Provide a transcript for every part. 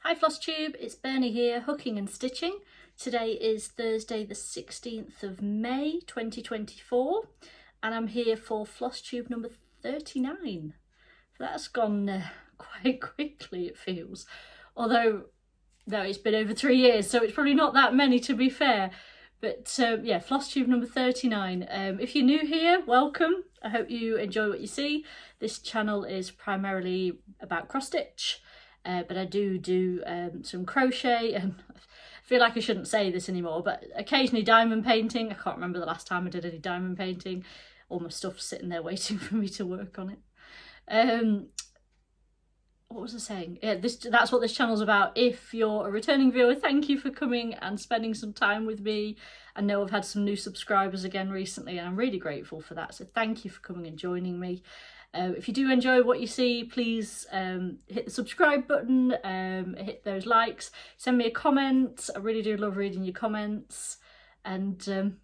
Hi Flosstube, it's Bernie here, hooking and stitching. Today is Thursday the 16th of May 2024 and I'm here for Flosstube number 39. So that's gone quite quickly, it feels. Although, no, it's been over 3 years, so it's probably not that many to be fair. But yeah, Flosstube number 39. If you're new here, welcome. I hope you enjoy what you see. This channel is primarily about cross stitch. But I do some crochet, and I feel like I shouldn't say this anymore, but occasionally diamond painting. I can't remember the last time I did any diamond painting. All my stuff's sitting there waiting for me to work on it. What was I saying? Yeah, that's what this channel's about. If you're a returning viewer, thank you for coming and spending some time with me. I know I've had some new subscribers again recently and I'm really grateful for that. So thank you for coming and joining me. If you do enjoy what you see, please hit the subscribe button, hit those likes, send me a comment. I really do love reading your comments. And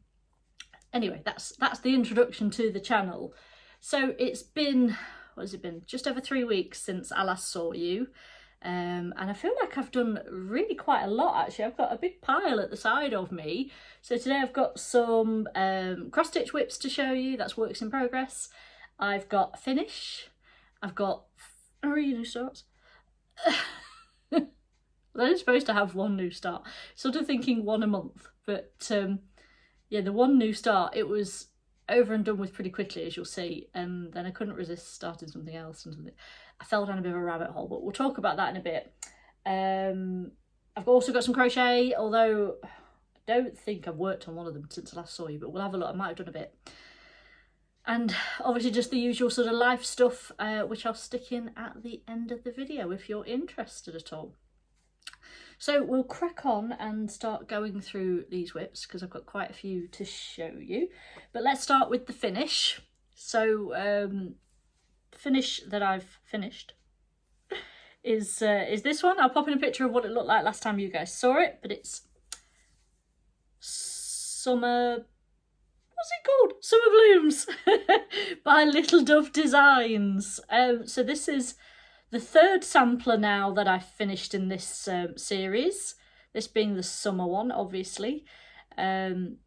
anyway, that's the introduction to the channel. So it's been, what has it been? Just over 3 weeks since I last saw you. And I feel like I've done really quite a lot actually. I've got a big pile at the side of me. So today I've got some cross stitch whips to show you. That's works in progress. I've got a finish. I've got 3 new starts. I'm only supposed to have 1 new start. Sort of thinking 1 a month. But yeah, the 1 new start, it was over and done with pretty quickly, as you'll see. And then I couldn't resist starting something else. And I fell down a bit of a rabbit hole, but we'll talk about that in a bit. I've also got some crochet, although I don't think I've worked on one of them since I last saw you, but we'll have a look. I might have done a bit. And obviously just the usual sort of life stuff, which I'll stick in at the end of the video if you're interested at all. So we'll crack on and start going through these whips because I've got quite a few to show you. But let's start with the finish. So the finish that I've finished is this one. I'll pop in a picture of what it looked like last time you guys saw it, but it's Summer... What's it called? Summer Blooms by Little Dove Designs. So this is the 3rd sampler now that I've finished in this series. This being the summer one, obviously. I've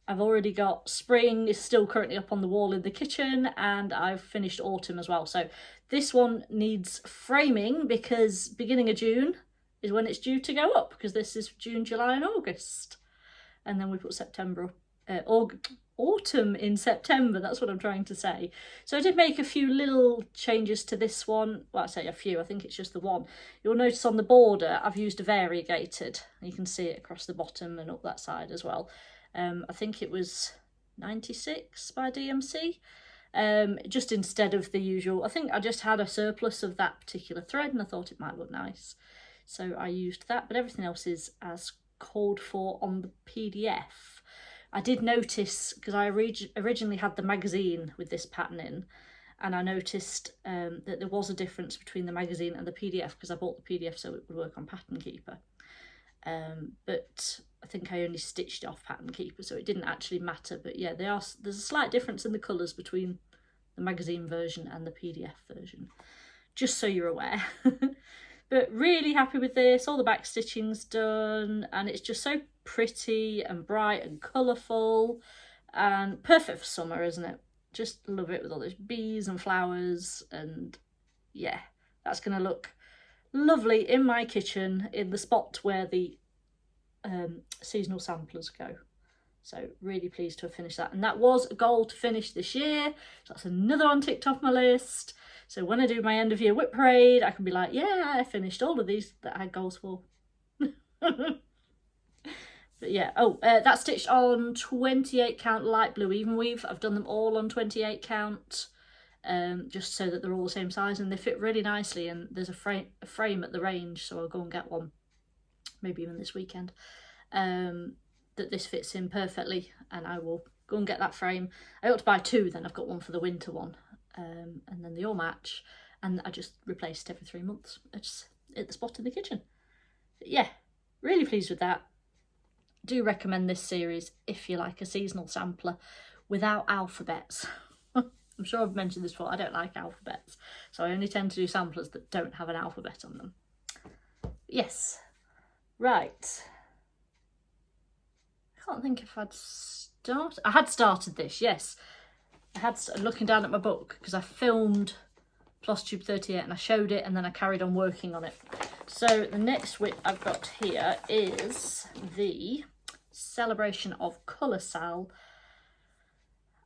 already got spring is still currently up on the wall in the kitchen, and I've finished autumn as well. So this one needs framing because beginning of June is when it's due to go up, because this is June, July and August. And then we put September up. Autumn in September, that's what I'm trying to say. So I did make a few little changes to this one. Well, I say a few, I think it's just the one. You'll notice on the border I've used a variegated. You can see it across the bottom and up that side as well. I think it was 96 by DMC. Just instead of the usual, I think I just had a surplus of that particular thread and I thought it might look nice. So I used that, but everything else is as called for on the PDF. I did notice, because I originally had the magazine with this pattern in, and I noticed that there was a difference between the magazine and the PDF, because I bought the PDF so it would work on Pattern Keeper. But I think I only stitched it off Pattern Keeper, so it didn't actually matter. But yeah, there's a slight difference in the colours between the magazine version and the PDF version, just so you're aware. But really happy with this. All the back stitching's done and it's just so pretty and bright and colourful and perfect for summer, isn't it? Just love it with all those bees and flowers, and yeah, that's going to look lovely in my kitchen in the spot where the seasonal samplers go. So really pleased to have finished that, and that was a goal to finish this year, so that's another one ticked off my list. So when I do my end of year whip parade, I can be like, yeah, I finished all of these that I had goals for. But yeah, oh, that's stitched on 28 count light blue even weave. I've done them all on 28 count, just so that they're all the same size and they fit really nicely. And there's a frame at the range, so I'll go and get one, maybe even this weekend, that this fits in perfectly, and I will go and get that frame. I ought to buy 2 then, I've got one for the winter one. And then they all match, and I just replaced every 3 months. It's at the spot in the kitchen. But yeah, really pleased with that. Do recommend this series if you like a seasonal sampler without alphabets. I'm sure I've mentioned this before, I don't like alphabets, so I only tend to do samplers that don't have an alphabet on them. yes, right. I can't think if I had started this, yes. I had looking down at my book because I filmed Flosstube 38 and I showed it and then I carried on working on it. So the next WIP I've got here is the Celebration of Colour Sal.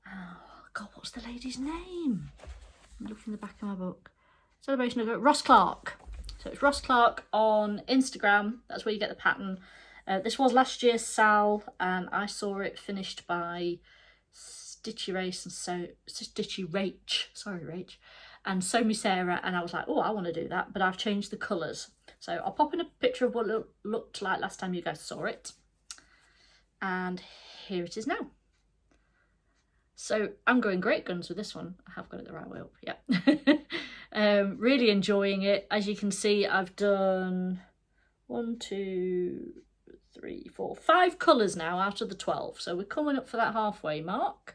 Oh God, what's the lady's name? I'm looking in the back of my book. Celebration of Ross Clark. So it's Ross Clark on Instagram. That's where you get the pattern. This was last year's Sal, and I saw it finished by Stitchery Rach, and Sew Me Sarah, and I was like, oh, I want to do that, but I've changed the colours. So I'll pop in a picture of what it looked like last time you guys saw it. And here it is now. So I'm going great guns with this one. I have got it the right way up, yeah. Really enjoying it. As you can see, I've done 1, 2, 3, 4, 5 colours now out of the 12. So we're coming up for that halfway mark.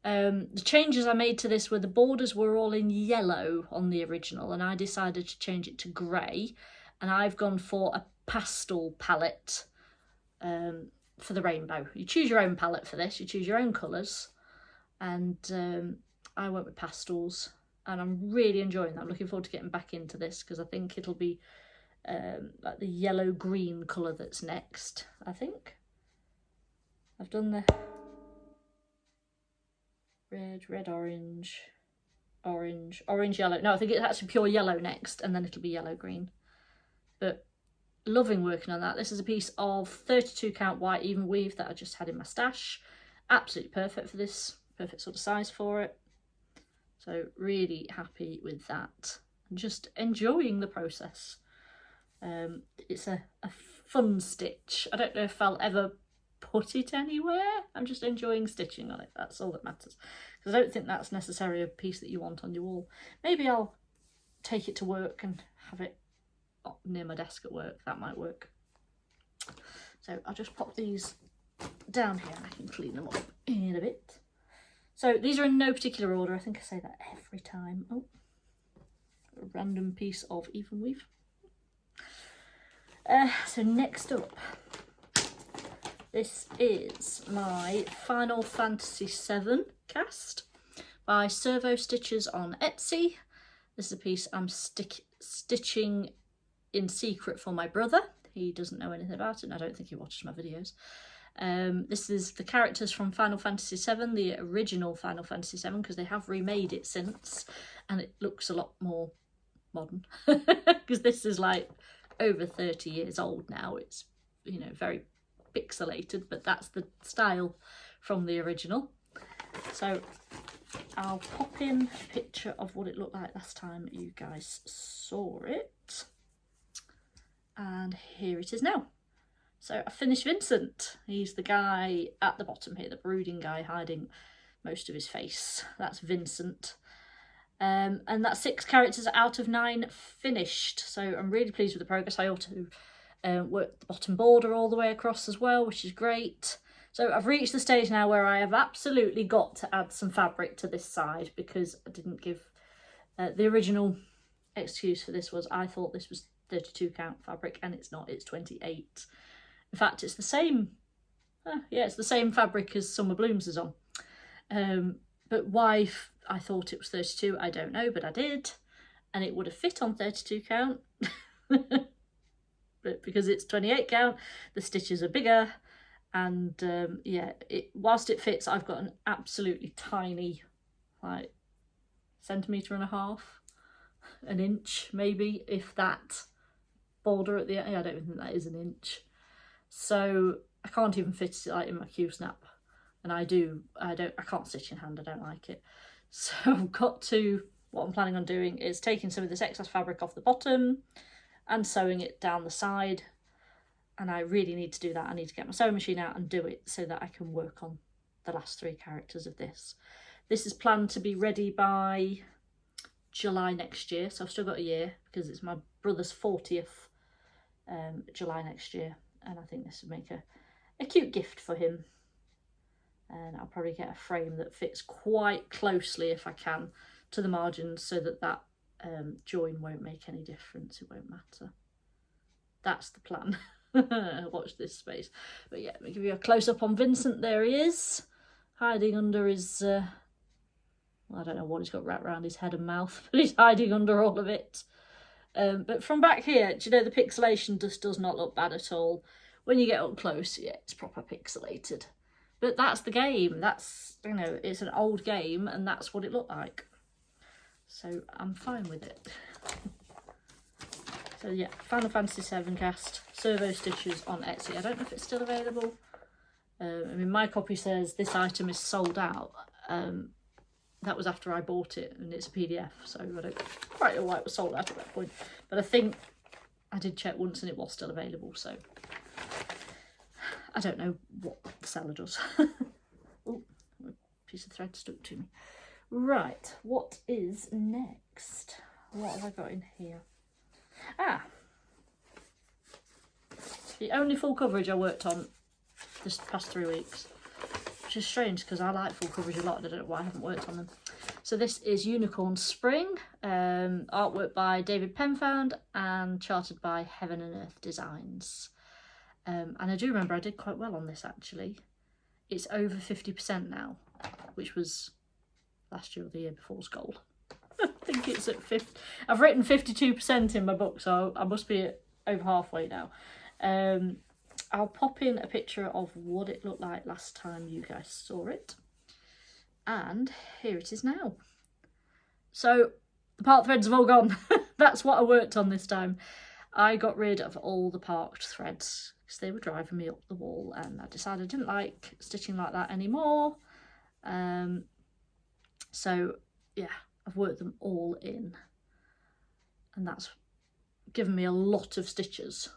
The changes I made to this were the borders were all in yellow on the original, and I decided to change it to grey, and I've gone for a pastel palette for the rainbow. You choose your own palette for this, you choose your own colours, and I went with pastels, and I'm really enjoying that. I'm looking forward to getting back into this because I think it'll be like the yellow-green colour that's next, I think. I've done the red, orange, yellow. No, I think it's actually pure yellow next, and then it'll be yellow green. But loving working on that. This is a piece of 32 count white even weave that I just had in my stash. Absolutely perfect for this, perfect sort of size for it. So really happy with that. And just enjoying the process. It's a fun stitch. I don't know if I'll ever put it anywhere. I'm just enjoying stitching on it. That's all that matters, because I don't think that's necessarily a piece that you want on your wall. Maybe I'll take it to work and have it near my desk at work. That might work. So I'll just pop these down here and I can clean them up in a bit. So these are in no particular order. I think I say that every time. Oh, a random piece of even weave. So next up, this is my Final Fantasy VII cast by Servo Stitches on Etsy. This is a piece I'm stitching in secret for my brother. He doesn't know anything about it, and I don't think he watches my videos. This is the characters from Final Fantasy VII, the original Final Fantasy VII, because they have remade it since, and it looks a lot more modern. Because this is like over 30 years old now. It's, you know, very pixelated, but that's the style from the original. So I'll pop in a picture of what it looked like last time you guys saw it, and here it is now. So I finished Vincent. He's the guy at the bottom here, the brooding guy hiding most of his face. That's Vincent. And that's 6 characters out of 9 finished. So I'm really pleased with the progress. I also worked the bottom border all the way across as well, which is great. So I've reached the stage now where I have absolutely got to add some fabric to this side, because I didn't give the original excuse for this was I thought this was 32 count fabric, and it's not, it's 28. In fact, it's the same, yeah, it's the same fabric as Summer Blooms is on. But why I thought it was 32, I don't know, but I did. And it would have fit on 32 count. But because it's 28 count, the stitches are bigger. And yeah, whilst it fits, I've got an absolutely tiny, like, 1.5 centimetres, an inch maybe, if that, border at the end. I don't even think that is an inch. So I can't even fit it like in my Q-snap. And I can't stitch in hand, I don't like it. So I've got to, what I'm planning on doing is taking some of this excess fabric off the bottom and sewing it down the side. And I really need to do that. I need to get my sewing machine out and do it so that I can work on the last 3 characters of this. This is planned to be ready by July next year. So I've still got a year, because it's my brother's 40th July next year. And I think this would make a cute gift for him. And I'll probably get a frame that fits quite closely, if I can, to the margins, so that that join won't make any difference. It won't matter. That's the plan. Watch this space. But yeah, let me give you a close-up on Vincent. There he is, hiding under his... I don't know what he's got wrapped around his head and mouth, but he's hiding under all of it. But from back here, do you know, the pixelation just does not look bad at all. When you get up close, yeah, it's proper pixelated. But that's the game. That's, you know, it's an old game, and that's what it looked like. So I'm fine with it. So yeah, Final Fantasy VII cast, servo stitches on Etsy. I don't know if it's still available. I mean, my copy says this item is sold out. That was after I bought it, and it's a PDF, so I don't quite know why it was sold out at that point. But I think I did check once and it was still available, so I don't know what the seller does. Oh, a piece of thread stuck to me. Right, what is next? What have I got in here? Ah, the only full coverage I worked on this past 3 weeks. Which is strange because I like full coverage a lot and I don't know why I haven't worked on them. So this is Unicorn Spring, artwork by David Penfound and charted by Heaven and Earth Designs. And I do remember I did quite well on this actually. It's over 50% now, which was last year or the year before's goal. I think it's at 50. I've written 52% in my book, so I must be at over halfway now. I'll pop in a picture of what it looked like last time you guys saw it. And here it is now. So the part threads have all gone. That's what I worked on this time. I got rid of all the parked threads because they were driving me up the wall, and I decided I didn't like stitching like that anymore. So yeah, I've worked them all in, and that's given me a lot of stitches,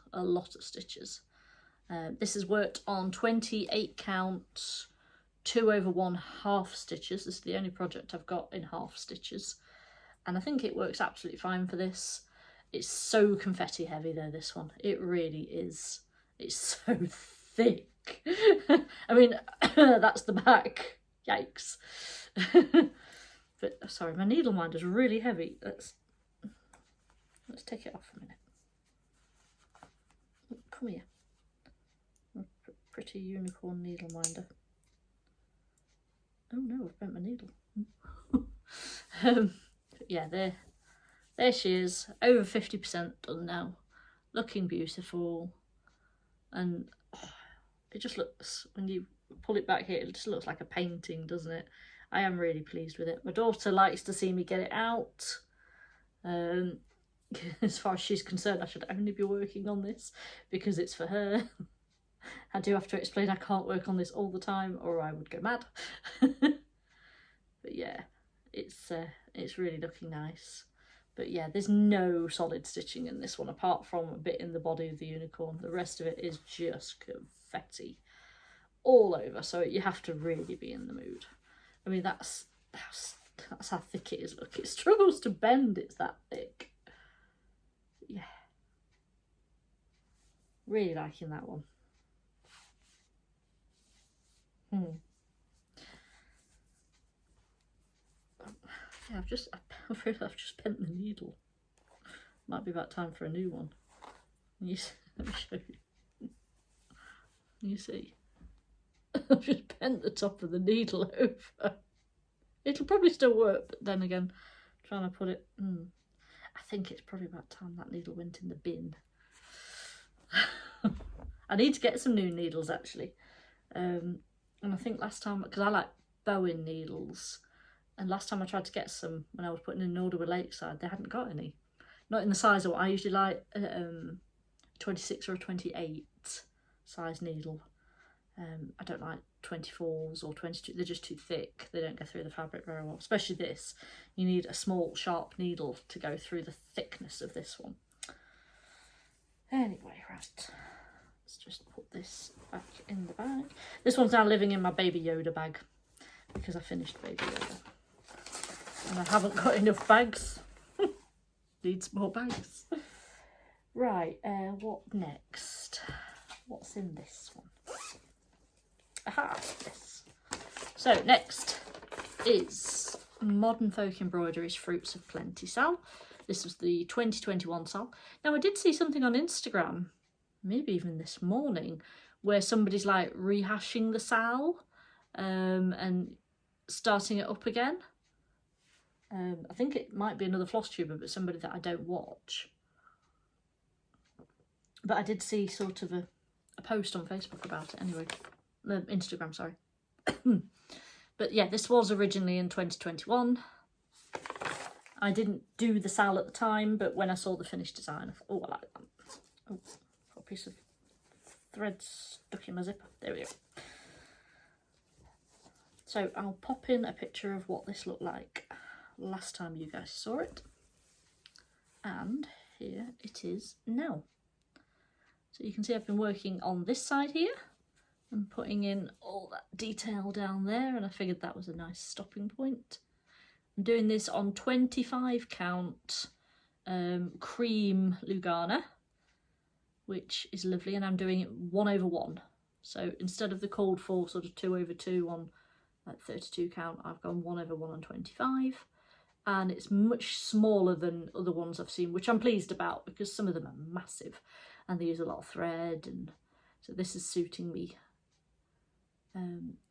This is worked on 28 count 2/1/2 stitches. This is the only project I've got in half stitches, and I think it works absolutely fine for this. It's so confetti heavy though, this one. It really is. It's so thick. I mean, that's the back. Yikes. But sorry, my needle minder's really heavy. Let's take it off a minute. Come here. Pretty unicorn needle minder. Oh no, I've bent my needle. Yeah, there she is, over 50% done now, looking beautiful, and it just looks, when you pull it back here, it just looks like a painting, doesn't it? I am really pleased with it. My daughter likes to see me get it out. As far as she's concerned, I should only be working on this because it's for her. I do have to explain I can't work on this all the time or I would go mad. But yeah, it's really looking nice. But yeah, there's no solid stitching in this one apart from a bit in the body of the unicorn. The rest of it is just confetti all over, so you have to really be in the mood. I mean, that's how thick it is. Look, it struggles to bend, it's that thick. Yeah, really liking that one. Yeah, I've just bent the needle. Might be about time for a new one. Let me show you. You see, I've just bent the top of the needle over. It'll probably still work, but then again, trying to put it. I think it's probably about time that needle went in the bin. I need to get some new needles actually. And I think last time, because I like bowing needles, and last time I tried to get some when I was putting in an order with Lakeside, they hadn't got any. Not in the size of what I usually like, 26 or a 28 size needle. I don't like 24s or 22, they're just too thick. They don't go through the fabric very well, especially this. You need a small sharp needle to go through the thickness of this one. Anyway, right. Let's just put this back in the bag. This one's now living in my Baby Yoda bag because I finished Baby Yoda. And I haven't got enough bags. Needs more bags. Right, what next? What's in this one? Aha, this. So next is Modern Folk Embroidery's Fruits of Plenty sale. This was the 2021 sale. Now I did see something on Instagram maybe even this morning, where somebody's like rehashing the sal and starting it up again. I think it might be another Flosstuber, but somebody that I don't watch. But I did see sort of a post on Facebook about it anyway. Instagram, sorry. But yeah, this was originally in 2021. I didn't do the sal at the time, but when I saw the finished design, I thought, oh, I like that. Oh, got a piece of thread stuck in my zipper. There we go. So I'll pop in a picture of what this looked like last time you guys saw it. And here it is now. So you can see I've been working on this side here and putting in all that detail down there, and I figured that was a nice stopping point. I'm doing this on 25 count cream Lugana, which is lovely, and I'm doing it 1/1. So instead of the called for sort of 2/2 on like 32 count, I've gone 1/1 on 25. And it's much smaller than other ones I've seen, which I'm pleased about because some of them are massive and they use a lot of thread, and so this is suiting me.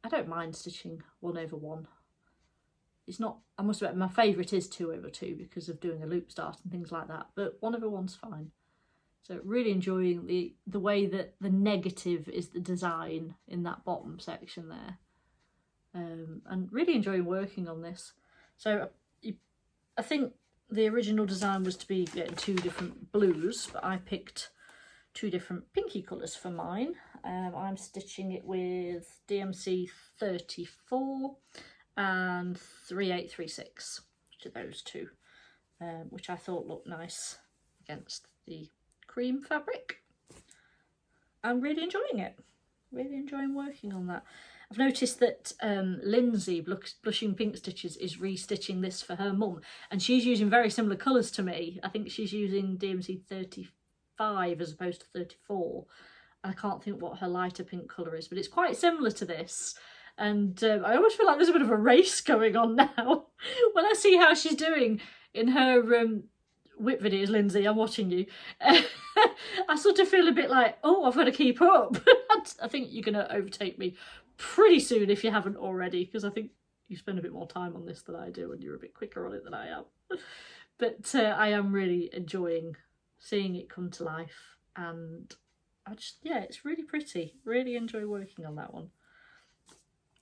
I don't mind stitching 1/1. It's not, I must admit, my favourite is 2/2 because of doing a loop start and things like that, but 1/1's fine. So really enjoying the way that the negative is the design in that bottom section there, and really enjoying working on this. So I think the original design was to be getting 2 different blues, but I picked 2 different pinky colours for mine. I'm stitching it with DMC 34 and 3836, which are those 2, which I thought looked nice against the cream fabric. I'm really enjoying it, really enjoying working on that. I've noticed that Lindsay, Blushing Pink Stitches, is restitching this for her mum, and she's using very similar colours to me. I think she's using DMC 35 as opposed to 34. I can't think what her lighter pink colour is, but it's quite similar to this. And I almost feel like there's a bit of a race going on now. When I see how she's doing in her whip videos, Lindsay, I'm watching you. I sort of feel a bit like, oh, I've got to keep up. I think you're going to overtake me pretty soon if you haven't already, because I think you spend a bit more time on this than I do and you're a bit quicker on it than I am. But I am really enjoying seeing it come to life, and yeah, it's really pretty. Really enjoy working on that one.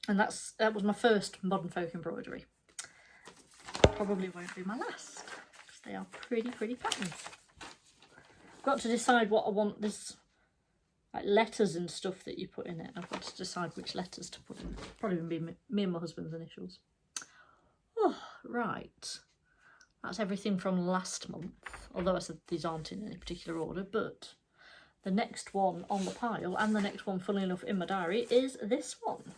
And that was my first Modern Folk embroidery. Probably won't be my last, because they are pretty patterns. I've got to decide what I want this, like letters and stuff that you put in it. I've got to decide which letters to put in it. Probably be me and my husband's initials. Oh, right. That's everything from last month. Although I said these aren't in any particular order, but the next one on the pile, and the next one, funnily enough, in my diary, is this one.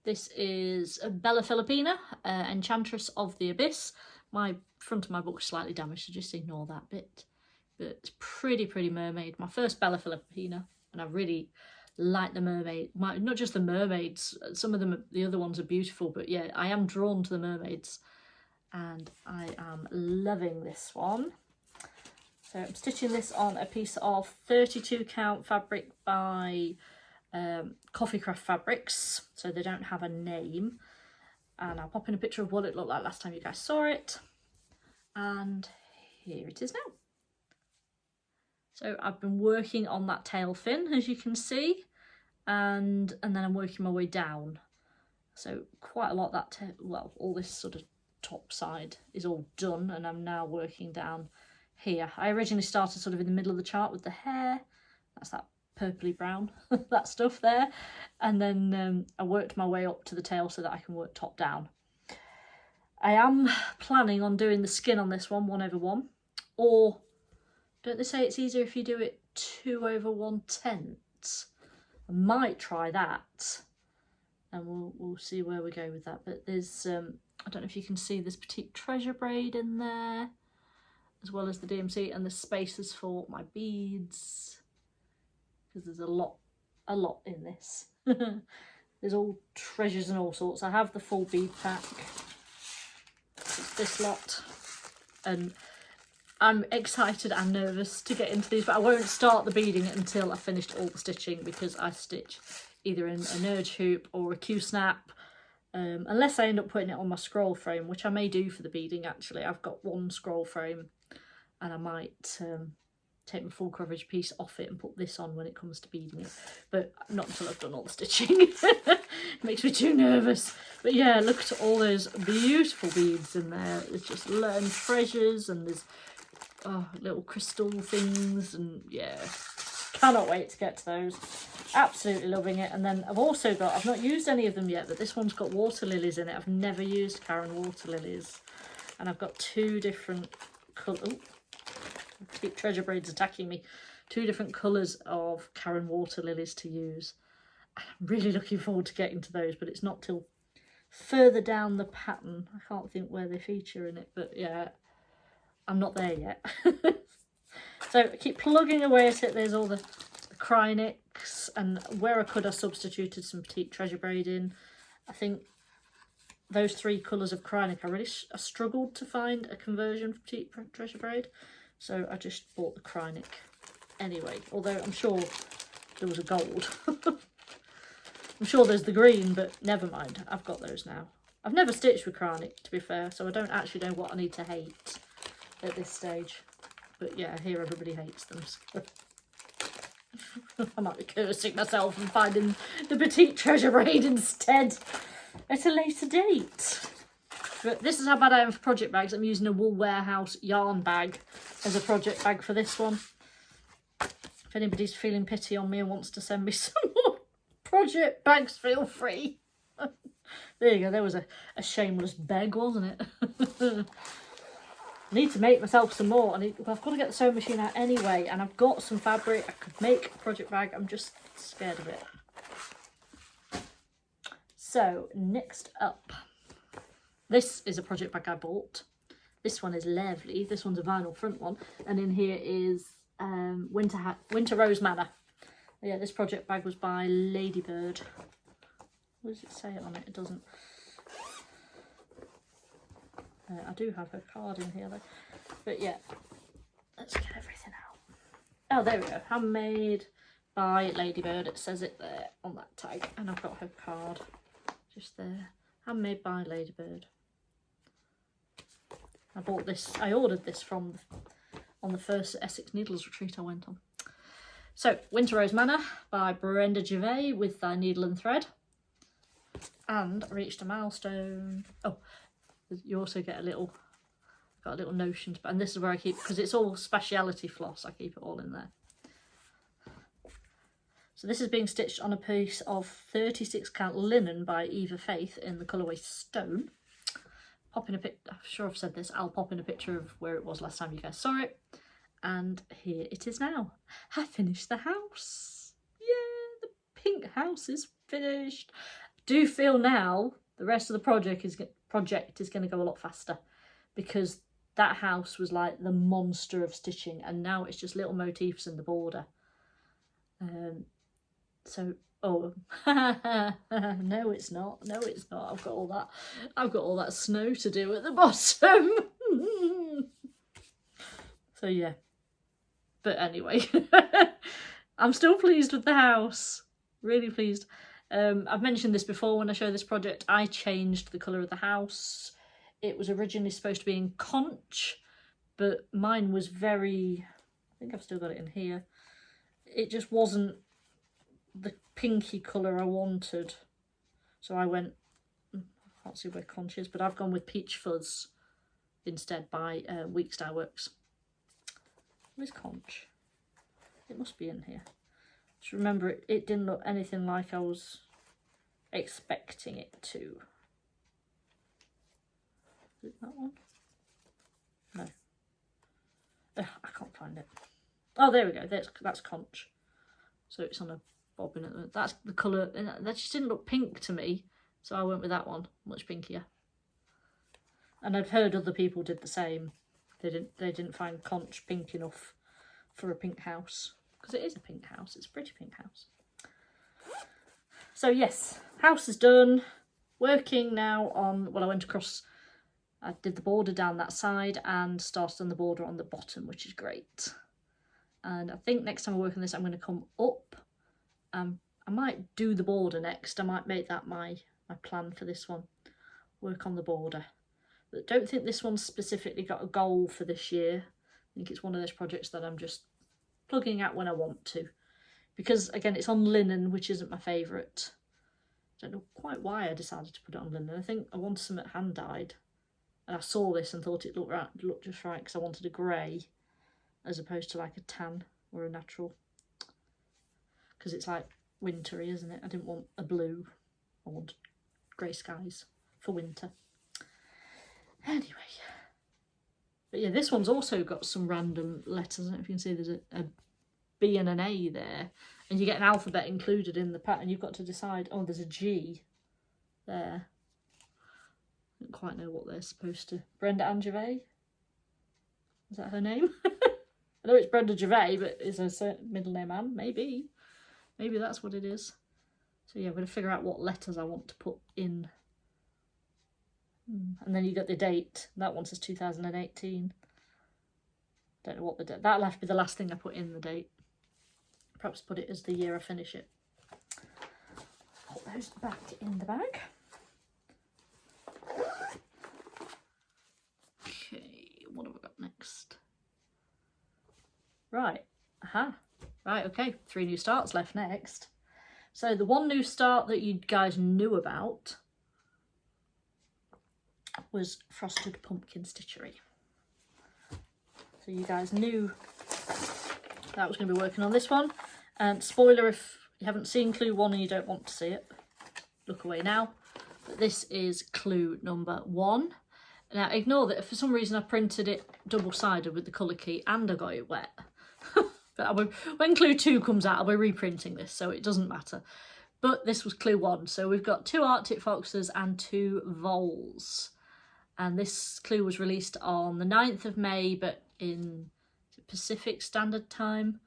This is Bella Filipina, Enchantress of the Abyss. My front of my book's slightly damaged, so just ignore that bit. But it's pretty mermaid. My first Bella Filipina, and I really like the mermaid. Not just the mermaids, some of them, the other ones are beautiful, but yeah, I am drawn to the mermaids, and I am loving this one. So I'm stitching this on a piece of 32 count fabric by Coffee Craft Fabrics, so they don't have a name. And I'll pop in a picture of what it looked like last time you guys saw it. And here it is now. So I've been working on that tail fin, as you can see, and then I'm working my way down. So quite a lot of that, well, all this sort of top side is all done, and I'm now working down here. I originally started sort of in the middle of the chart with the hair. That's that purpley brown, that stuff there. And then I worked my way up to the tail so that I can work top down. I am planning on doing the skin on this one 1/1, or don't they say it's easier if you do it 2/1/10? I might try that, and we'll see where we go with that. But there's I don't know if you can see, there's Petite Treasure braid in there, as well as the DMC, and the spaces for my beads, because there's a lot in this. There's all treasures and all sorts. I have the full bead pack. It's this lot, and I'm excited and nervous to get into these, but I won't start the beading until I've finished all the stitching, because I stitch either in a nudge hoop or a Q-snap, unless I end up putting it on my scroll frame, which I may do for the beading actually. I've got one scroll frame and I might take my full coverage piece off it and put this on when it comes to beading it, but not until I've done all the stitching. It makes me too nervous. But yeah, look at all those beautiful beads in there. There's just learned treasures, and there's little crystal things, and yeah, cannot wait to get to those. Absolutely loving it. And then I've also got, I've not used any of them yet, but this one's got water lilies in it. I've never used Karen water lilies, and I've got two different colours. Treasure Braid's attacking me. Two different colours of Karen water lilies to use. I'm really looking forward to getting to those, but it's not till further down the pattern. I can't think where they feature in it, but yeah, I'm not there yet. So I keep plugging away at it. There's all the Krynics, and where I could I substituted some Petite Treasure Braid in. I think those three colours of Krynic, I struggled to find a conversion for Petite Treasure Braid, so I just bought the Krynic anyway, although I'm sure there was a gold. I'm sure there's the green, but never mind, I've got those now. I've never stitched with Krynic, to be fair, so I don't actually know what I need to hate at this stage. But yeah, I hear everybody hates them, so I might be cursing myself and finding the Petite Treasure Braid instead at a later date. But this is how bad I am for project bags. I'm using a Wool Warehouse yarn bag as a project bag for this one. If anybody's feeling pity on me and wants to send me some more project bags, feel free. There you go, there was a shameless beg, wasn't it? I need to make myself some more. I've got to get the sewing machine out anyway, and I've got some fabric. I could make a project bag. I'm just scared of it. So next up, this is a project bag I bought. This one is lovely. This one's a vinyl front one, and in here is Winter Rose Manor. Yeah, this project bag was by Ladybird. What does it say on it? It doesn't. I do have her card in here though, but yeah, let's get everything out. Oh, there we go. Handmade by Ladybird. It says it there on that tag, and I've got her card just there. Handmade by Ladybird. I bought this. I ordered this on the first Essex Needles retreat I went on. So, Winter Rose Manor by Brenda Gervais with Thy Needle and Thread, and I reached a milestone. Oh. You also get a little notions, and this is where I keep, because it's all speciality floss, I keep it all in there. So this is being stitched on a piece of 36 count linen by Eva Faith in the colourway Stone. I'm sure I've said this, I'll pop in a picture of where it was last time you guys saw it. And here it is now. I finished the house. Yeah, the pink house is finished. I do feel now the rest of the project is going to go a lot faster, because that house was like the monster of stitching, and now it's just little motifs in the border. So no, it's not. I've got all that snow to do at the bottom. So yeah, but anyway, I'm still pleased with the house. Really pleased. I've mentioned this before when I show this project. I changed the colour of the house. It was originally supposed to be in conch, but mine was very, I think I've still got it in here. It just wasn't the pinky colour I wanted. So I went, I can't see where conch is, but I've gone with Peach Fuzz instead by Week Style Works. Where's conch? It must be in here. Just remember, it didn't look anything like I was expecting it to. Is it that one? No. Ugh, I can't find it. Oh, there we go. That's conch. So it's on a bobbin at the moment. That's the colour. That just didn't look pink to me, so I went with that one. Much pinkier. And I've heard other people did the same. They didn't find conch pink enough for a pink house. Because it is a pink house. It's a pretty pink house. So yes, house is done. Working now on, well, I went across I did the border down that side and started on the border on the bottom, which is great. And I think next time I work on this, I'm going to come up. I might do the border next. I might make that my plan for this one. Work on the border. But don't think this one's specifically got a goal for this year. I think it's one of those projects that I'm just plugging out when I want to. Because, again, it's on linen, which isn't my favourite. I don't know quite why I decided to put it on linen. I think I wanted something hand-dyed. And I saw this and thought it looked just right because I wanted a grey as opposed to like a tan or a natural. Because it's like wintry, isn't it? I didn't want a blue. I wanted grey skies for winter. Anyway. But yeah, this one's also got some random letters. I don't know if you can see there's a B and an A there. And you get an alphabet included in the pattern. You've got to decide, oh, there's a G there. I don't quite know what they're supposed to... Brenda Ann Gervais? Is that her name? I know it's Brenda Gervais, but is her middle name Anne? Maybe. Maybe that's what it is. So yeah, I'm going to figure out what letters I want to put in. And then you got the date. That one says 2018. Don't know what the date... That'll have to be the last thing I put in the date. Perhaps put it as the year I finish it. Put those back in the bag. Okay, what have we got next? Right, right, okay, 3 new starts left next. So the one new start that you guys knew about was Frosted Pumpkin Stitchery. So you guys knew that I was going to be working on this one. And spoiler, if you haven't seen clue 1 and you don't want to see it, look away now. But this is clue number 1. Now ignore that if for some reason I printed it double-sided with the colour key and I got it wet. But when clue 2 comes out, I'll be reprinting this, so it doesn't matter. But this was clue 1. So we've got 2 Arctic Foxes and 2 voles. And this clue was released on the 9th of May, but in Pacific Standard Time,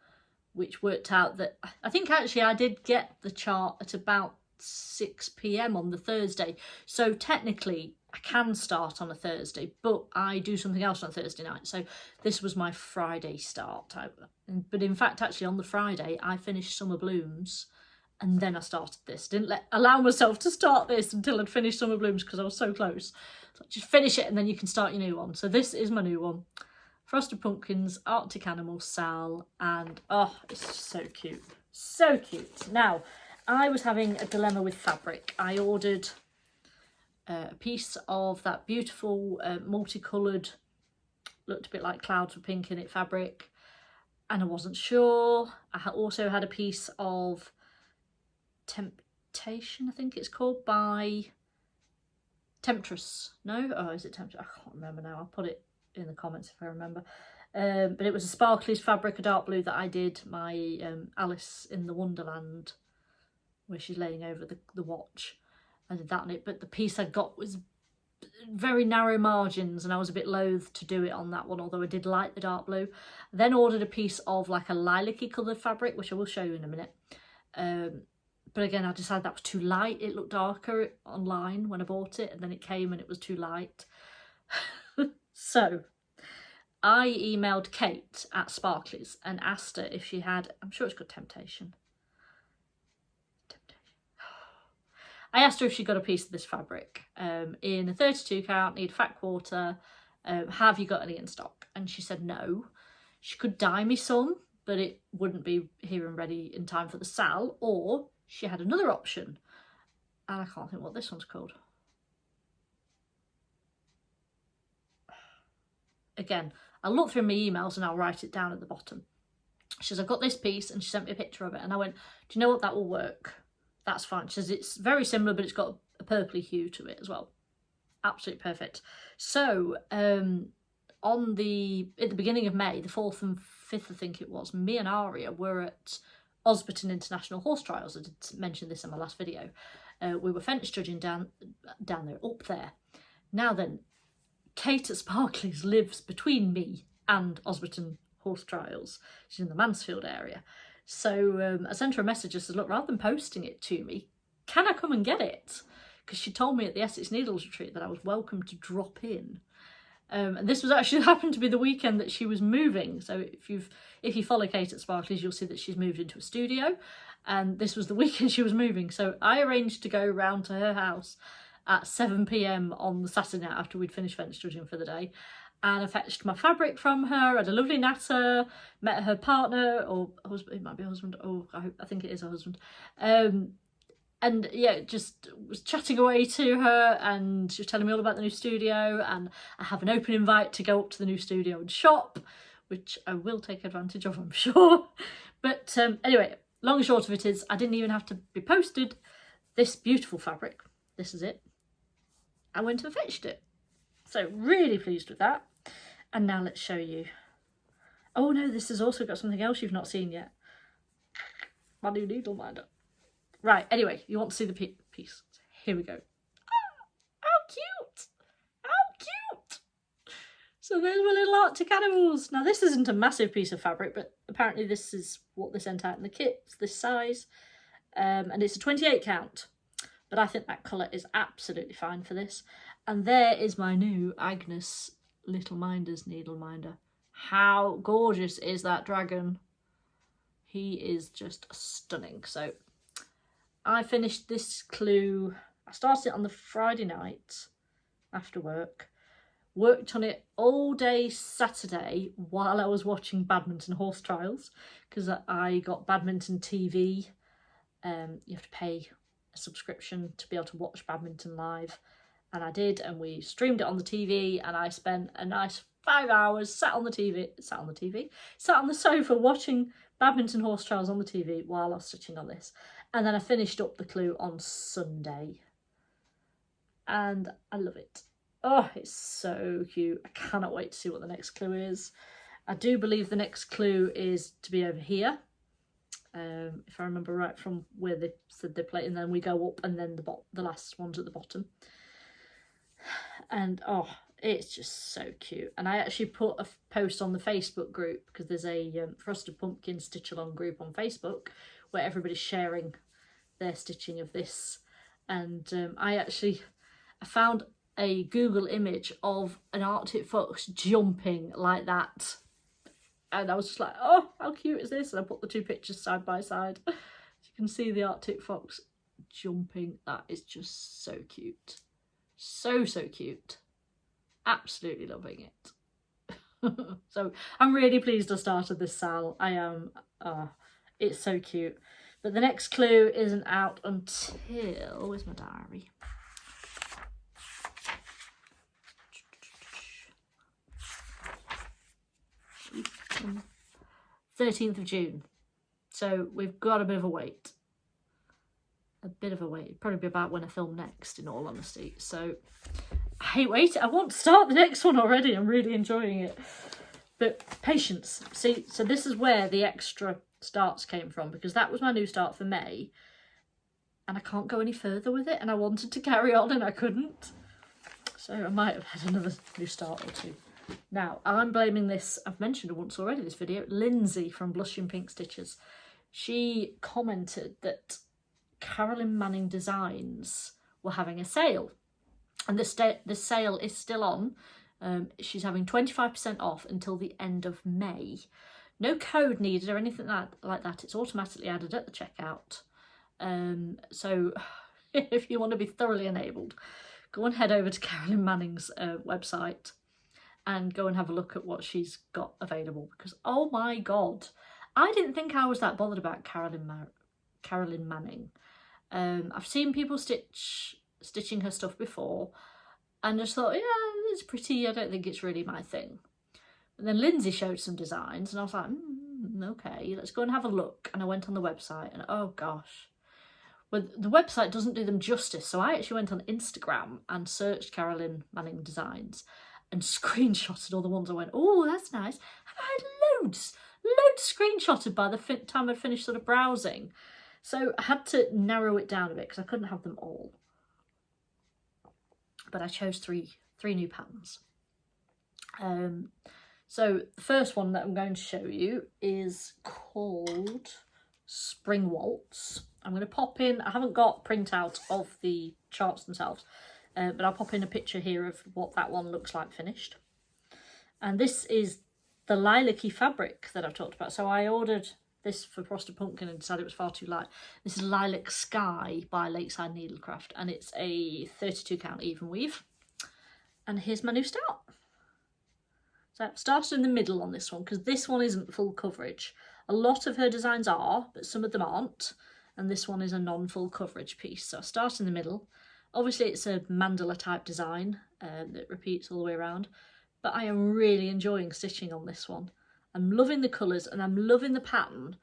which worked out that... I think actually I did get the chart at about 6 PM on the Thursday. So technically I can start on a Thursday, but I do something else on Thursday night. So this was my Friday start. But in fact, actually on the Friday, I finished Summer Blooms and then I started this. Didn't allow myself to start this until I'd finished Summer Blooms because I was so close. So just finish it and then you can start your new one. So this is my new one. Frosted Pumpkins, Arctic Animals, Sal, and oh, it's just so cute. So cute. Now, I was having a dilemma with fabric. I ordered a piece of that beautiful multicoloured, looked a bit like clouds with pink in it fabric, and I wasn't sure. I also had a piece of Temptation, I think it's called, by Temptress. No? Oh, is it Temptress? I can't remember now. I'll put it in the comments if I remember. But it was a sparkly fabric, a dark blue, that I did my Alice in the Wonderland, where she's laying over the watch. I did that on it, but the piece I got was very narrow margins and I was a bit loath to do it on that one, although I did like the dark blue. I then ordered a piece of like a lilac-y coloured fabric, which I will show you in a minute. But again, I decided that was too light. It looked darker online when I bought it, and then it came and it was too light. So I emailed Kate at Sparkly's and asked her if she had, I'm sure it's called Temptation. I asked her if she got a piece of this fabric in a 32 count, need fat quarter, have you got any in stock? And she said no. She could dye me some, but it wouldn't be here and ready in time for the Sal, or she had another option. And I can't think what this one's called. Again, I'll look through my emails and I'll write it down at the bottom. She says, I've got this piece, and she sent me a picture of it. And I went, do you know what, that will work. That's fine. She says it's very similar, but it's got a purpley hue to it as well. Absolutely perfect. So at the beginning of May, the 4th and 5th, I think it was, me and Aria were at Osberton International Horse Trials. I did mention this in my last video. We were fence judging down there, up there. Now then, Kate at Sparkly's lives between me and Osberton Horse Trials. She's in the Mansfield area. So I sent her a message. I said, look, rather than posting it to me, can I come and get it? Because she told me at the Essex Needles retreat that I was welcome to drop in. And this was actually happened to be the weekend that she was moving. So if you follow Kate at Sparkly's, you'll see that she's moved into a studio, and this was the weekend she was moving. So I arranged to go round to her house at 7 p.m. on the Saturday night after we'd finished fence judging for the day, and I fetched my fabric from her, had a lovely natter, met her partner, or husband, it might be a husband, oh I think it is a husband, and yeah, just was chatting away to her, and she was telling me all about the new studio, and I have an open invite to go up to the new studio and shop, which I will take advantage of, I'm sure. But anyway, long and short of it is, I didn't even have to be posted this beautiful fabric. This is it. I went and fetched it. So really pleased with that. And now let's show you. Oh no, this has also got something else you've not seen yet. My new needle minder. Right, anyway, you want to see the piece. Here we go. Ah, how cute! How cute! So there's my little Arctic animals. Now this isn't a massive piece of fabric, but apparently this is what they sent out in the kit. It's this size. And it's a 28 count. But I think that colour is absolutely fine for this. And there is my new Agnes Little Minders needle minder. How gorgeous is that dragon? He is just stunning. So I finished this clue, I started it on the Friday night after work, worked on it all day Saturday while I was watching badminton horse trials, because I got badminton TV. You have to pay a subscription to be able to watch badminton live, and I did, and we streamed it on the TV, and I spent a nice 5 hours sat on the sofa watching badminton horse trials on the TV while I was stitching on this. And then I finished up the clue on Sunday, and I love it. Oh, it's so cute. I cannot wait to see what the next clue is. I do believe the next clue is to be over here, if I remember right from where they said they play, and then we go up, and then the last one's at the bottom. And oh, it's just so cute. And I actually put a post on the Facebook group, because there's a Frosted Pumpkin Stitch Along group on Facebook where everybody's sharing their stitching of this. And I found a Google image of an Arctic fox jumping like that, and I was just like, oh, how cute is this? And I put the two pictures side by side. So you can see the Arctic fox jumping. That is just so cute. So cute. Absolutely loving it. So I'm really pleased I started this sal. I am. It's so cute. But the next clue isn't out until, where's my diary? 13th of June. So we've got a bit of a wait. It'd probably be about when I film next, in all honesty. So I hate waiting. I want to start the next one already. I'm really enjoying it. But patience. See, so this is where the extra starts came from, because that was my new start for May, and I can't go any further with it, and I wanted to carry on and I couldn't. So I might have had another new start or two. Now, I'm blaming this, I've mentioned it once already, this video, Lindsay from Blushing Pink Stitches. She commented that Carolyn Manning Designs were having a sale, and the sale is still on. She's having 25% off until the end of May. No code needed or anything like that. It's automatically added at the checkout. So if you want to be thoroughly enabled, go and head over to Carolyn Manning's website and go and have a look at what she's got available, because oh my god, I didn't think I was that bothered about Carolyn Manning. I've seen people stitching her stuff before, and just thought, yeah, it's pretty, I don't think it's really my thing. And then Lindsay showed some designs, and I was like, okay, let's go and have a look. And I went on the website, and oh gosh, well, the website doesn't do them justice. So I actually went on Instagram and searched Carolyn Manning Designs and screenshotted all the ones I went, oh, that's nice. And I had loads screenshotted by the time I'd finished sort of browsing. So I had to narrow it down a bit because I couldn't have them all. But I chose three new patterns. So the first one that I'm going to show you is called Spring Waltz. I'm going to pop in, I haven't got printout of the charts themselves, but I'll pop in a picture here of what that one looks like finished. And this is the lilac-y fabric that I've talked about. So I ordered this for Frosted Pumpkin and decided it was far too light. This is Lilac Sky by Lakeside Needlecraft, and it's a 32 count even weave. And here's my new start. So I've started in the middle on this one because this one isn't full coverage. A lot of her designs are, but some of them aren't. And this one is a non-full coverage piece. So I start in the middle. Obviously it's a mandala type design that repeats all the way around. But I am really enjoying stitching on this one. I'm loving the colours and I'm loving the pattern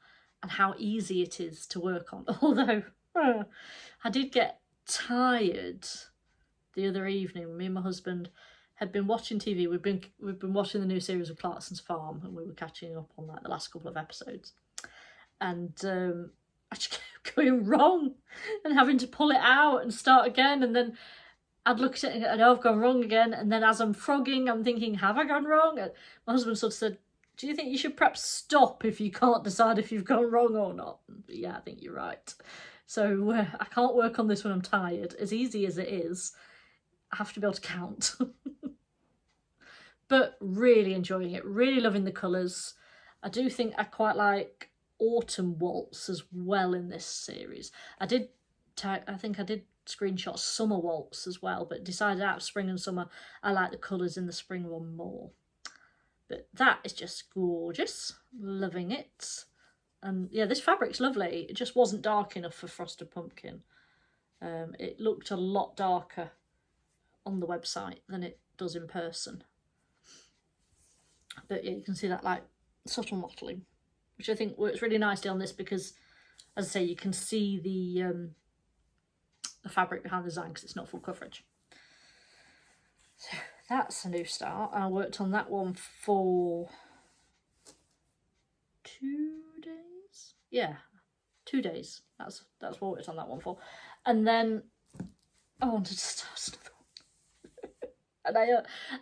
and how easy it is to work on. Although I did get tired the other evening. Me and my husband had been watching TV. We've been watching the new series of Clarkson's Farm, and we were catching up on like the last couple of episodes. And I just kept going wrong and having to pull it out and start again, and then I'd look at it and I've gone wrong again. And then as I'm frogging, I'm thinking, have I gone wrong? And my husband sort of said, do you think you should perhaps stop if you can't decide if you've gone wrong or not? But yeah, I think you're right. So I can't work on this when I'm tired. As easy as it is, I have to be able to count. But really enjoying it, really loving the colours. I do think I quite like Autumn Waltz as well in this series. I think I did screenshot Summer Waltz as well, but decided out of spring and summer I like the colours in the spring one more. But that is just gorgeous, loving it. And yeah, this fabric's lovely. It just wasn't dark enough for Frosted Pumpkin. It looked a lot darker on the website than it does in person. But yeah, you can see that like subtle mottling, which I think works really nicely on this because, as I say, you can see the fabric behind the design because it's not full coverage. So that's a new start. I worked on that one for 2 days. Yeah, 2 days. That's what I worked on that one for. And then I wanted to start another one. And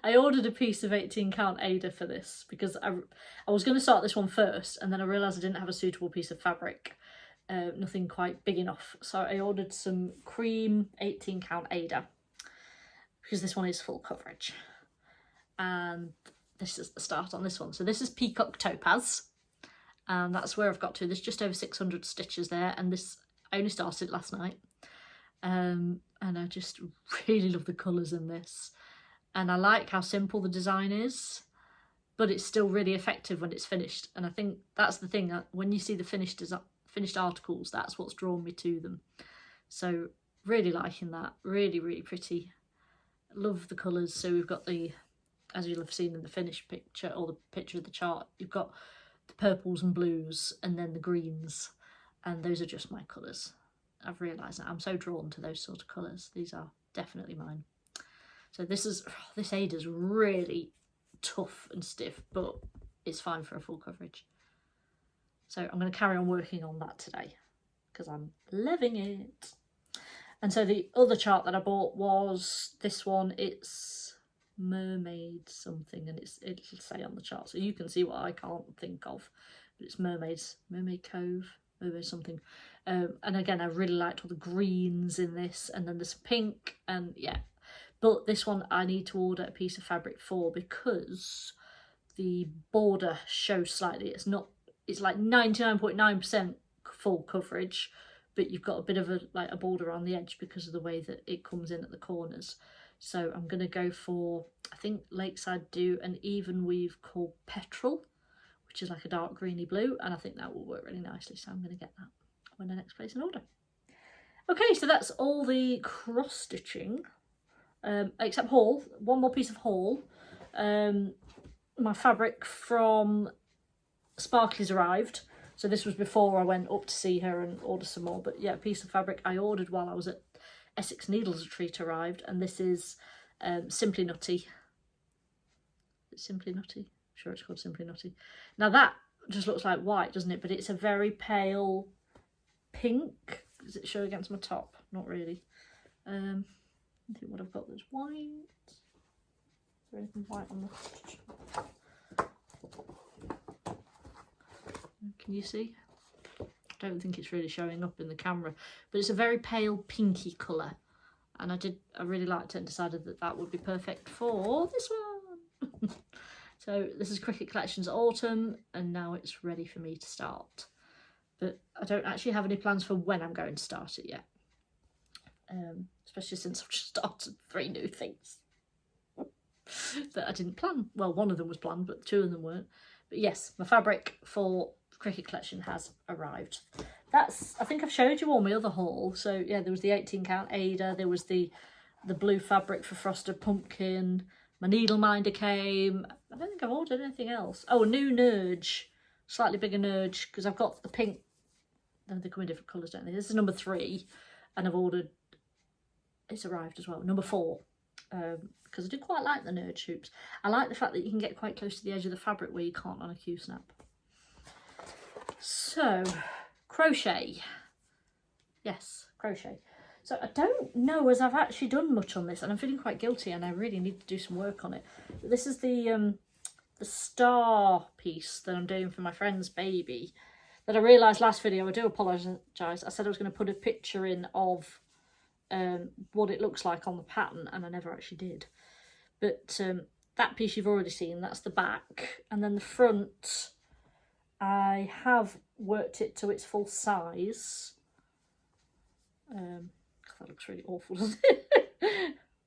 I ordered a piece of 18 count Ada for this because I was going to start this one first, and then I realised I didn't have a suitable piece of fabric. Nothing quite big enough. So I ordered some cream 18 count Ada because this one is full coverage. And this is the start on this one. So this is Peacock Topaz, and that's where I've got to. There's just over 600 stitches there, and this I only started last night. And I just really love the colours in this. And I like how simple the design is, but it's still really effective when it's finished. And I think that's the thing, when you see the finished articles, that's what's drawn me to them. So really liking that, really, really pretty. Love the colours. So we've got the, as you'll have seen in the finished picture, or the picture of the chart, you've got the purples and blues and then the greens. And those are just my colours. I've realised that I'm so drawn to those sort of colours. These are definitely mine. So this Ada's really tough and stiff, but it's fine for a full coverage. So I'm going to carry on working on that today because I'm loving it. And so the other chart that I bought was this one. It's Mermaid something, and it'll say on the chart, so you can see what I can't think of. But it's Mermaid Cove, Mermaid something. And again, I really liked all the greens in this, and then there's pink, and yeah. But this one I need to order a piece of fabric for because the border shows slightly. It's like 99.9% full coverage, but you've got a bit of a border around the edge because of the way that it comes in at the corners. So I'm going to go for, I think Lakeside do an even weave called Petrol, which is like a dark greeny blue, and I think that will work really nicely. So I'm going to get that when I next place an order. Okay, so that's all the cross stitching. Except haul, one more piece of haul. My fabric from Sparkly's arrived, so this was before I went up to see her and order some more. But yeah, a piece of fabric I ordered while I was at Essex Needles Retreat arrived, and this is Simply Nutty. It's Simply Nutty? I'm sure it's called Simply Nutty. Now that just looks like white, doesn't it? But it's a very pale pink. Does it show against my top? Not really. I think what I've got that's white. Is there anything white on the... Can you see? I don't think it's really showing up in the camera, but it's a very pale pinky colour, and I really liked it and decided that would be perfect for this one. So this is Cricket Collections Autumn, and now it's ready for me to start. But I don't actually have any plans for when I'm going to start it yet. Especially since I've just started 3 new things that I didn't plan. Well, one of them was planned, but 2 of them weren't. But yes, my fabric for Cricket Collection has arrived. That's, I think I've showed you all my other haul. So yeah, there was the 18 count Ada, there was the blue fabric for Frosted Pumpkin, my needle minder came. I don't think I've ordered anything else. Oh, a new Nurge, slightly bigger Nurge, because I've got the pink, they come in different colours, don't they? This is number 3, and I've ordered, it's arrived as well, number 4. Because I do quite like the Nurge hoops. I like the fact that you can get quite close to the edge of the fabric where you can't on a Q-snap. So, crochet. Yes, crochet. So I don't know as I've actually done much on this, and I'm feeling quite guilty, and I really need to do some work on it. But this is the star piece that I'm doing for my friend's baby that I realised last video. I do apologise. I said I was going to put a picture in of what it looks like on the pattern, and I never actually did. But that piece you've already seen, that's the back, and then the front I have worked it to its full size. That looks really awful, doesn't it?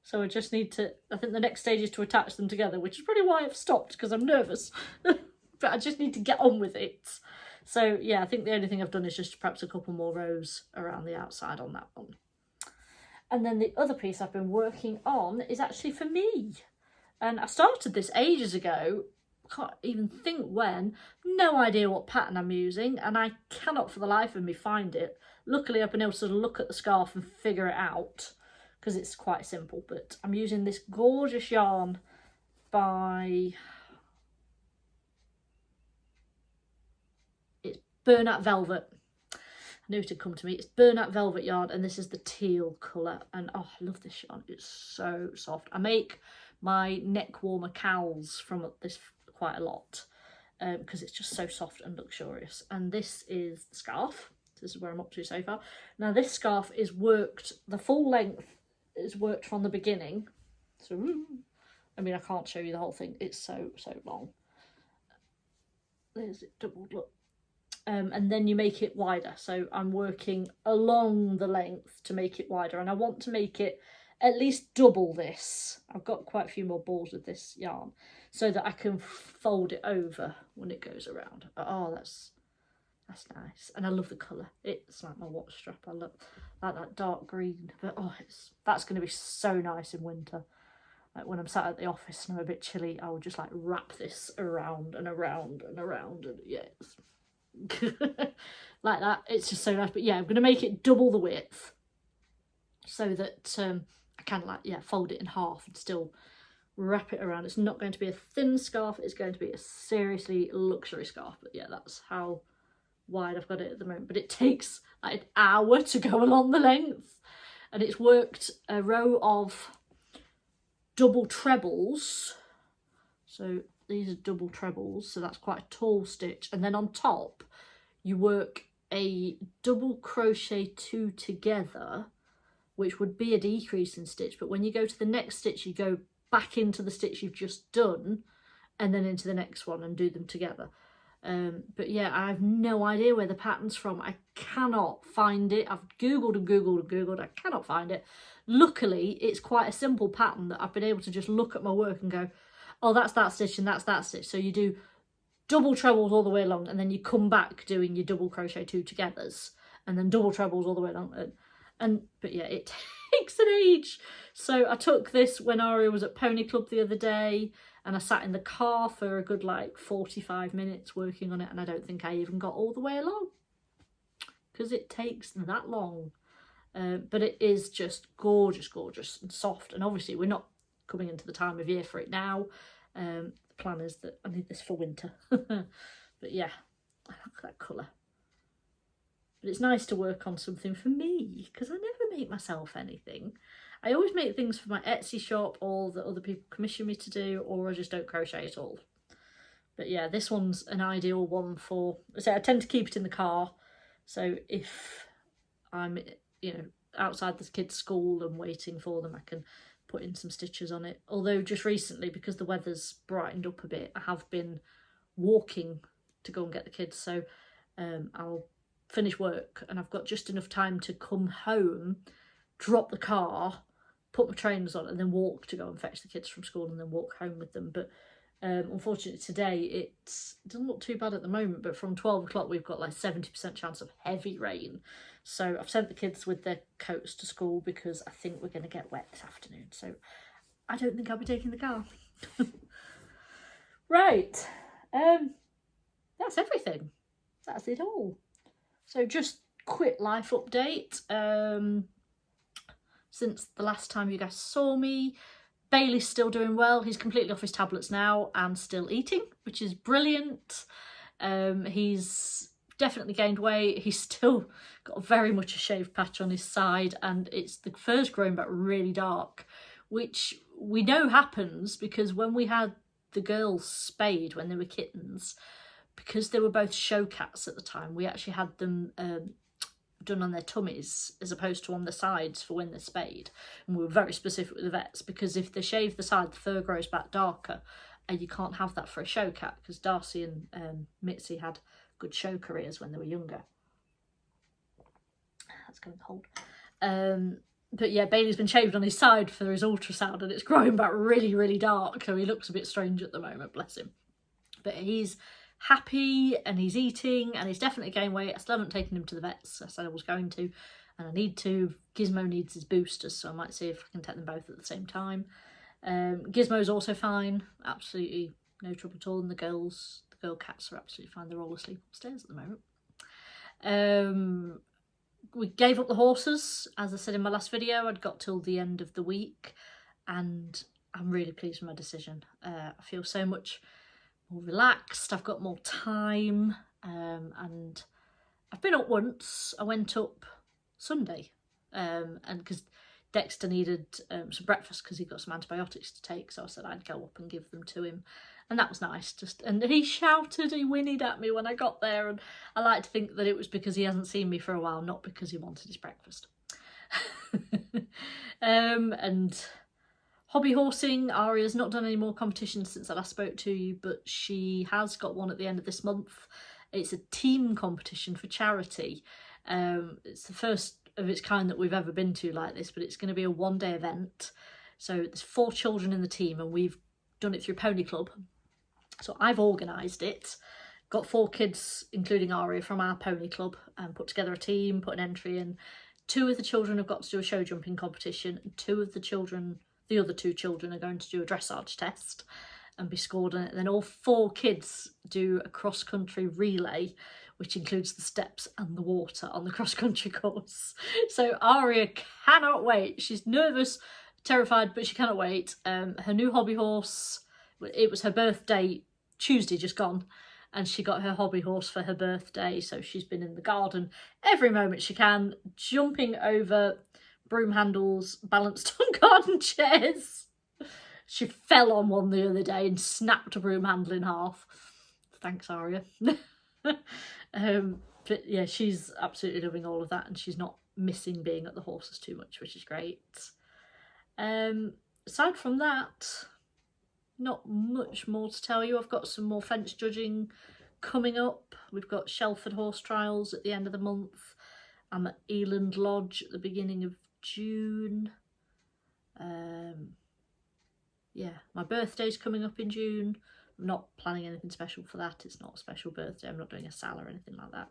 So I just need to, I think the next stage is to attach them together, which is probably why I've stopped, because I'm nervous. But I just need to get on with it. So yeah, I think the only thing I've done is just perhaps a couple more rows around the outside on that one. And then the other piece I've been working on is actually for me. And I started this ages ago, can't even think when, no idea what pattern I'm using, and I cannot for the life of me find it. Luckily I've been able to sort of look at the scarf and figure it out, because it's quite simple. But I'm using this gorgeous yarn by, it's Burnout Velvet. I knew it had come to me. It's Burnout Velvet yarn, and this is the teal colour, and oh, I love this yarn. It's so soft. I make my neck warmer cowls from this quite a lot, because it's just so soft and luxurious. And this is the scarf. This is where I'm up to so far. Now this scarf is worked, the full length is worked from the beginning. So, I mean, I can't show you the whole thing. It's so long. There's it doubled, look. And then you make it wider. So I'm working along the length to make it wider. And I want to make it at least double this. I've got quite a few more balls with this yarn, so that I can fold it over when it goes around. Oh, that's nice. And I love the colour. It's like my watch strap. I love like that dark green. But oh, that's going to be so nice in winter. Like when I'm sat at the office and I'm a bit chilly, I will just like wrap this around and around and around, and yeah, it's like that. It's just so nice. But yeah, I'm going to make it double the width, so that I can like, yeah, fold it in half and still wrap it around. It's not going to be a thin scarf, it's going to be a seriously luxury scarf. But yeah, that's how wide I've got it at the moment. But it takes like an hour to go along the length, and it's worked a row of double trebles. So these are double trebles, so that's quite a tall stitch, and then on top you work a double crochet 2 together, which would be a decrease in stitch. But when you go to the next stitch, you go back into the stitch you've just done, and then into the next one and do them together. But yeah, I have no idea where the pattern's from. I cannot find it. I've googled and googled and googled. I cannot find it. Luckily, it's quite a simple pattern that I've been able to just look at my work and go, oh, that's that stitch and that's that stitch. So you do double trebles all the way along, and then you come back doing your double crochet 2 togethers, and then double trebles all the way along. But yeah, it takes an age. So I took this when Aria was at Pony Club the other day, and I sat in the car for a good like 45 minutes working on it, and I don't think I even got all the way along, because it takes that long. But it is just gorgeous, gorgeous and soft. And obviously we're not coming into the time of year for it now. The plan is that I need this for winter. But yeah, I like that colour. But it's nice to work on something for me, because I never make myself anything. I always make things for my Etsy shop, or that other people commission me to do, or I just don't crochet at all. But yeah, this one's an ideal one for, so I tend to keep it in the car. So if I'm, you know, outside the kids' school and waiting for them, I can putting some stitches on it. Although just recently, because the weather's brightened up a bit, I have been walking to go and get the kids. So I'll finish work and I've got just enough time to come home, drop the car, put my trainers on and then walk to go and fetch the kids from school and then walk home with them. But unfortunately today it doesn't look too bad at the moment, but from 12 o'clock we've got like 70% chance of heavy rain. So I've sent the kids with their coats to school because I think we're going to get wet this afternoon. So I don't think I'll be taking the car. Right, that's everything. That's it all. So just quick life update. Since the last time you guys saw me, Bailey's still doing well. He's completely off his tablets now and still eating, which is brilliant. He's definitely gained weight. He's still got very much a shaved patch on his side and it's the fur's growing back really dark, which we know happens because when we had the girls spayed when they were kittens, because they were both show cats at the time, we actually had them done on their tummies as opposed to on the sides for when they're spayed. And we were very specific with the vets because if they shave the side, the fur grows back darker and you can't have that for a show cat because Darcy and Mitzi had good show careers when they were younger. That's going cold. But yeah, Bailey's been shaved on his side for his ultrasound and it's growing back really, really dark. So he looks a bit strange at the moment, bless him. But he's happy and he's eating and he's definitely gained weight. I still haven't taken him to the vets. I said I was going to and I need to. Gizmo needs his boosters, so I might see if I can take them both at the same time. Gizmo's also fine, absolutely no trouble at all, and the girl cats are absolutely fine. They're all asleep upstairs at the moment. We gave up the horses, as I said in my last video. I'd got till the end of the week and I'm really pleased with my decision. I feel so much more relaxed, I've got more time, and I've been up once. I went up Sunday and because Dexter needed some breakfast because he got some antibiotics to take, so I said I'd go up and give them to him and that was nice. And he shouted, he whinnied at me when I got there and I like to think that it was because he hasn't seen me for a while, not because he wanted his breakfast. And hobby horsing, Aria's not done any more competitions since I last spoke to you, but she has got one at the end of this month. It's a team competition for charity. It's the first of its kind that we've ever been to like this, but it's going to be a one-day event. So there's 4 children in the team and we've done it through Pony Club. So I've organised it, got 4 kids, including Aria, from our Pony Club and put together a team, put an entry in. 2 of the children have got to do a show jumping competition and 2 of the children, the other 2 children, are going to do a dressage test and be scored on it. And then all 4 kids do a cross-country relay, which includes the steps and the water on the cross-country course. So Aria cannot wait. She's nervous, terrified, but she cannot wait. Her new hobby horse, it was her birthday Tuesday just gone, and she got her hobby horse for her birthday. So she's been in the garden every moment she can, jumping over broom handles, balanced on garden chairs. She fell on one the other day and snapped a broom handle in half. Thanks, Aria. But yeah, she's absolutely loving all of that and she's not missing being at the horses too much, which is great. Aside from that, not much more to tell you. I've got some more fence judging coming up. We've got Shelford horse trials at the end of the month. I'm at Eland Lodge at the beginning of June. Yeah, my birthday's coming up in June. I'm not planning anything special for that. It's not a special birthday. I'm not doing a sal or anything like that.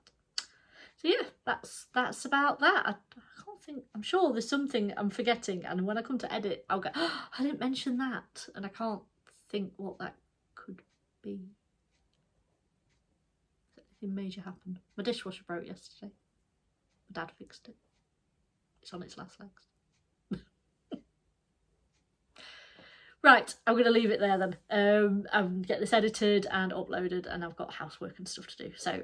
So yeah, that's about that. I can't think, I'm sure there's something I'm forgetting, and when I come to edit I'll go, oh, I didn't mention that, and I can't think what that could be. Has anything major happened? My dishwasher broke yesterday. My dad fixed it. It's on its last legs. Right, I'm going to leave it there then. I'm get this edited and uploaded and I've got housework and stuff to do. So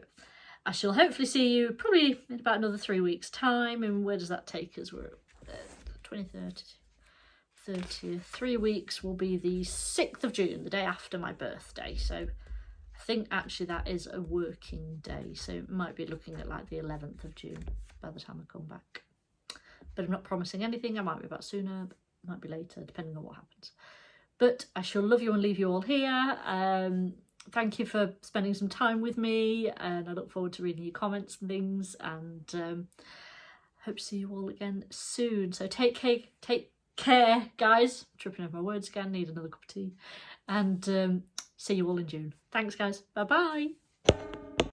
I shall hopefully see you probably in about another 3 weeks' time. And where does that take us? We're at 23rd, 30th. 3 weeks will be the 6th of June, the day after my birthday. So I think actually that is a working day. So it might be looking at like the 11th of June by the time I come back. But I'm not promising anything. I might be back sooner. might be later, depending on what happens. But I shall love you and leave you all here. Thank you for spending some time with me, and I look forward to reading your comments and things, and hope to see you all again soon. So take care, guys. Tripping over my words again, need another cup of tea, and see you all in June. Thanks, guys. Bye bye.